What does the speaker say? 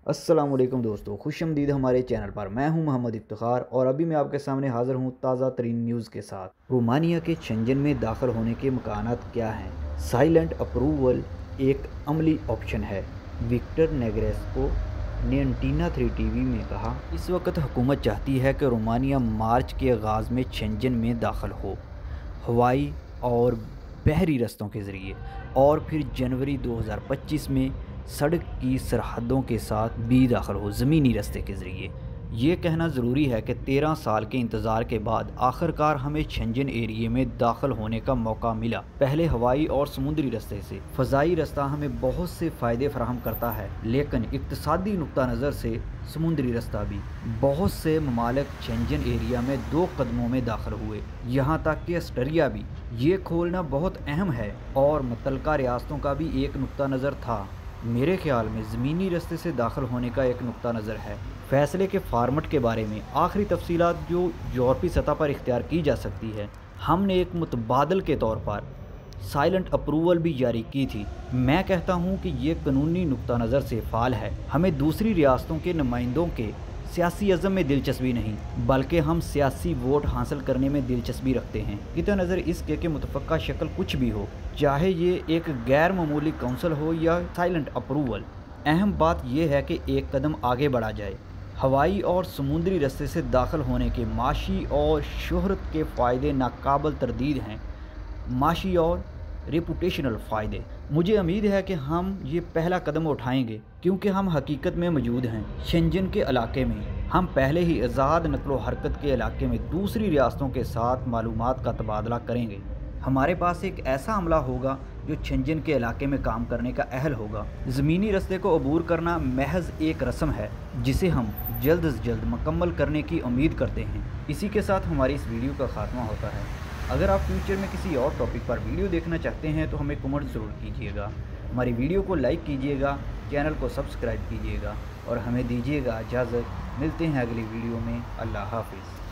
अस्सलाम वालेकुम दोस्तों, खुश आमदीद हमारे चैनल पर। मैं हूं मोहम्मद इफ्तिखार और अभी मैं आपके सामने हाज़िर हूं ताज़ा तरीन न्यूज़ के साथ। रोमानिया के शेंजन में दाखिल होने के मकानात क्या हैं? साइलेंट अप्रूवल एक अमली ऑप्शन है। विक्टर नेग्रेस्को ने एंटीना 3 टीवी में कहा, इस वक्त हुकूमत चाहती है कि रोमानिया मार्च के आगाज़ में शेंजन में दाखिल हो, हवाई और बहरी रस्तों के ज़रिए, और फिर जनवरी 2025 में सड़क की सरहदों के साथ भी दाखिल हो, ज़मीनी रास्ते के ज़रिए। ये कहना ज़रूरी है कि 13 साल के इंतज़ार के बाद आखिरकार हमें शेंजन एरिए में दाखिल होने का मौका मिला। पहले हवाई और समुद्री रास्ते से। फ़ज़ाई रास्ता हमें बहुत से फ़ायदे फराहम करता है, लेकिन इक़्तिसादी नुक्ता नज़र से समुद्री रास्ता भी। बहुत से ममालिक शेंजन एरिया में 2 कदमों में दाखिल हुए, यहाँ तक कि ऑस्ट्रिया भी। ये खोलना बहुत अहम है और मुतल्लिका रियासतों का भी एक नुक्ता नज़र था। मेरे ख्याल में ज़मीनी रास्ते से दाखिल होने का एक नुक्ता नज़र है। फ़ैसले के फार्मेट के बारे में आखिरी तफसीलात जो यूरोपीय सतह पर इख्तियार की जा सकती है, हमने एक मुतबादल के तौर पर साइलेंट अप्रूवल भी जारी की थी। मैं कहता हूँ कि ये कानूनी नुक्ता नज़र से फ़ाल है। हमें दूसरी रियासतों के नुमाइंदों के सियासी अज़म में दिलचस्पी नहीं, बल्कि हम सियासी वोट हासिल करने में दिलचस्पी रखते हैं। कितना नज़र इसके कि मुतफ़क्का शक्ल कुछ भी हो, चाहे ये एक गैर मामूली काउंसिल हो या साइलेंट अप्रूवल, अहम बात यह है कि एक कदम आगे बढ़ा जाए। हवाई और समुद्री रास्ते से दाखिल होने के माशी और शोहरत के फ़ायदे नाकाबिल तरदीद हैं, माशी और रेपुटेशनल फ़ायदे। मुझे उम्मीद है कि हम ये पहला कदम उठाएंगे, क्योंकि हम हकीकत में मौजूद हैं शेंजन के इलाके में। हम पहले ही आज़ाद नक़्लो हरकत के इलाके में दूसरी रियासतों के साथ मालूमात का तबादला करेंगे। हमारे पास एक ऐसा अमला होगा जो शेंजन के इलाके में काम करने का अहल होगा। ज़मीनी रास्ते को अबूर करना महज एक रस्म है, जिसे हम जल्द से जल्द मुकम्मल करने की उम्मीद करते हैं। इसी के साथ हमारी इस वीडियो का ख़ात्मा होता है। अगर आप फ्यूचर में किसी और टॉपिक पर वीडियो देखना चाहते हैं तो हमें कमेंट ज़रूर कीजिएगा। हमारी वीडियो को लाइक कीजिएगा, चैनल को सब्सक्राइब कीजिएगा और हमें दीजिएगा इजाज़त। मिलते हैं अगली वीडियो में। अल्लाह हाफ़िज़।